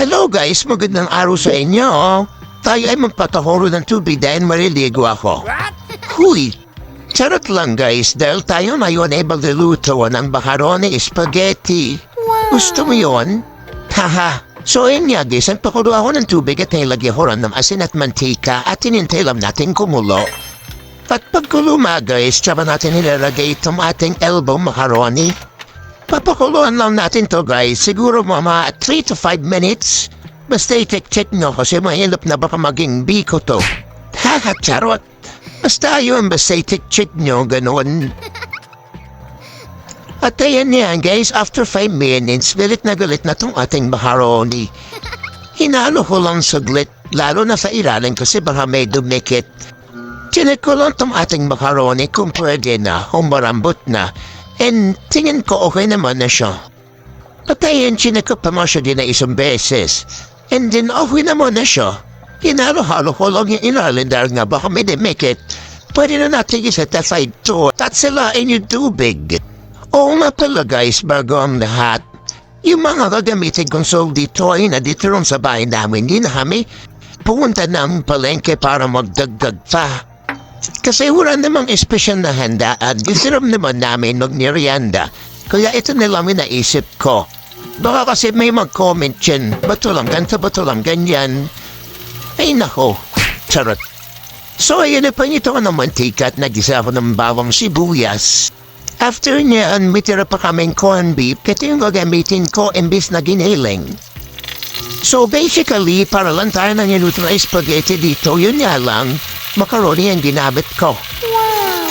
Hello guys, magandang araw sa inyo. Tayo ay magpatahoro ng tubig dahil maliligo ako. Huy! Charot lang guys, dahil tayo ngayon ay magluluto ng macaroni spaghetti. Gusto mo yun? Haha! So ayun nga guys, nagpakulo ako ng tubig at nilagyan ko rin ng asin at mantika at tinintay lang natin kumulo. At pagkulo guys, tsaba natin nilalagay itong ating elbow macaroni. Papakuluan lang natin to guys, siguro mga 3 to 5 minutes. Basta i-check nyo kasi mahilap na baka maging biko to. Haha, charot. Basta yun, basta i-check nyo, ganun. At ayan yan guys, after 5 minutes, galit na tong ating macaroni. Hinalo ko lang saglit, lalo na sa ilalim kasi baka may dumikit. Chinek ko lang tong ating macaroni kung pwede na, humarambot na. And tingin ko okay naman na siya. Patayin, chinek ko pa mo siya din na isang beses. And then okay naman na siya. Hinalo-halo ko lang yung ilalim dahil nga baka may demikit. Pwede na natin iset aside to at silain yung tubig. Oo nga pala guys, bago ang lahat. Yung mga gagamitin kong soul dito ay nandito rin sa bahay namin. Hindi na kami pumunta ng palengke para magdagdag pa. Kasi wala namang espesyal na handa at gusto naman namin mag-merienda. Kaya ito na lang naisip ko. Baka kasi may mag-comment dyan, bato lang ganito, bato lang ganyan. Ay nako, charot. So ayun na pa nito ko ng mantika at nagisa ko ng bawang sibuyas. After niyan, may tira pa kaming corned beef, ito yung gagamitin ko imbis na giniling. So basically, para lang tayo na niluto na spaghetti dito, yun nga lang, macaroni ang ginamit ko.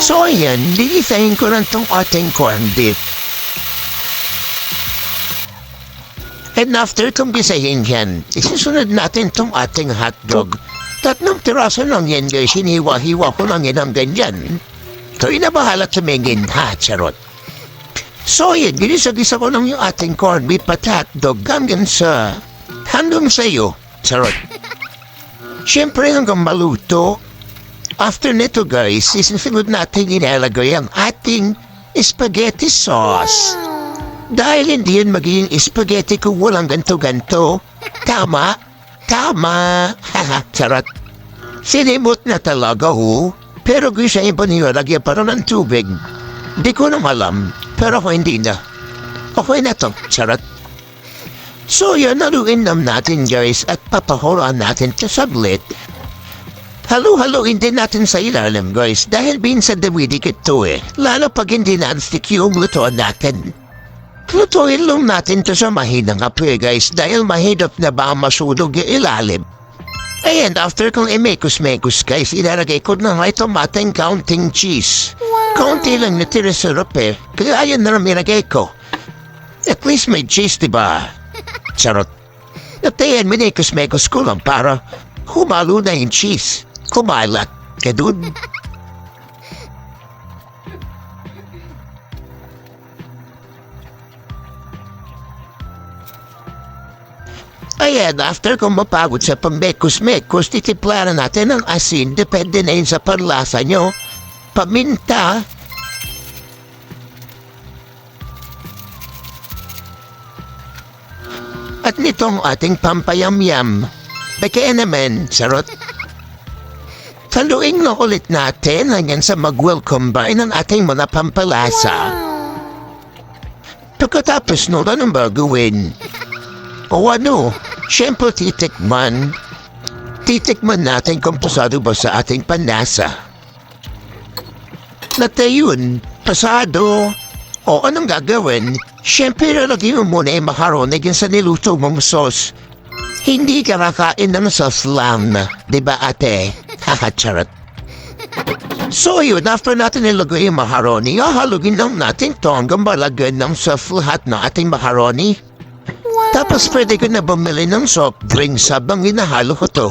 So ayan, lilisahin ko lang tong ating corned beef. And after kong gisahin yan, isusunod natin tong ating hotdog. 3 tiraso lang yan guys, hiniwa-hiwa ko lang yan ang ganyan. Ito'y na bahala tumingin ha, charot. So ayan, ginisa-gisa ko lang yung ating corned beef at hotdog hanggang sa'yo, charot. Siyempre hanggang maluto. After nito guys, isisunod natin ilalagay ang ating spaghetti sauce. Dahil hindi yun magiging spaghetti kung walang ganto-ganto. Tama? Haha, charot. Sinimot na talaga ho. Pero gusto yung paniyalagyan para ng tubig. Di ko nang alam, pero ako hindi na. Okay na to, charot. So yun, haluin natin guys at papahulaan natin sa saglit. Halo-haloin din natin sa ilalim guys dahil minsan dumidikit to lalo pag hindi na-stick yung lutoan natin. Lutuin lang natin to sa mahinang apoy guys dahil mahirap na ba masunog yung ilalim. And after kong imekos-mekos guys, ilalagay ko na nga itong ating counting cheese. Kaunti lang natira sa rep kaya ayan na nilagay ko. At least may cheese diba? Charot. At ayan, minekos-mekos ko lang para humalo na yung cheese. Kumalat ka dun. Ayan, after kong mapagod sa pambekos-mekos, titiplanan natin ang asin. Depende na yun sa panlasa nyo. Paminta. At nitong ating pampayamyam. Kaya naman, sarot. Haluin na ulit natin hanggang sa mag-welcome combine ang ating mga pampalasa. Pagkatapos no, anong gagawin? O ano, siyempre titikman. Titikman natin kung pasado ba sa ating panlasa. Natayun, pasado. O anong gagawin? Siyempre lalagyan mo muna yung macaroni dyan sa niluto mong sauce. Hindi ka kakain ng sauce lang, di ba ate? Haha, charot. So yun, after natin ilagay yung macaroni, hahalugin lang natin to hanggang malagyan ng sauce lahat na ating macaroni. Tapos pwede ko na bumili ng soft drinks habang hinahalo ko to.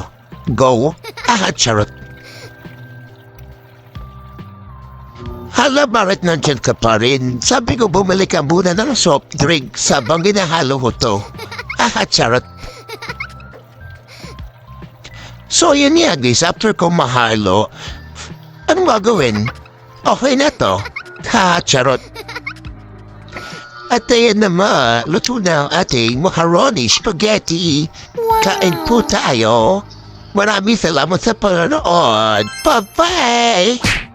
Go? Haha, charot. Hala, bakit nandiyan ka pa rin? Sabi ko bumili ka muna ng soft drinks habang hinahalo ko to. Haha, charot. So yun nga guys, after ko mahalo, anong gagawin? Okay na to. Ha, charot. At ayan naman, luto na ang ating macaroni spaghetti. Kain po tayo. Maraming salamat sa panonood. Bye-bye!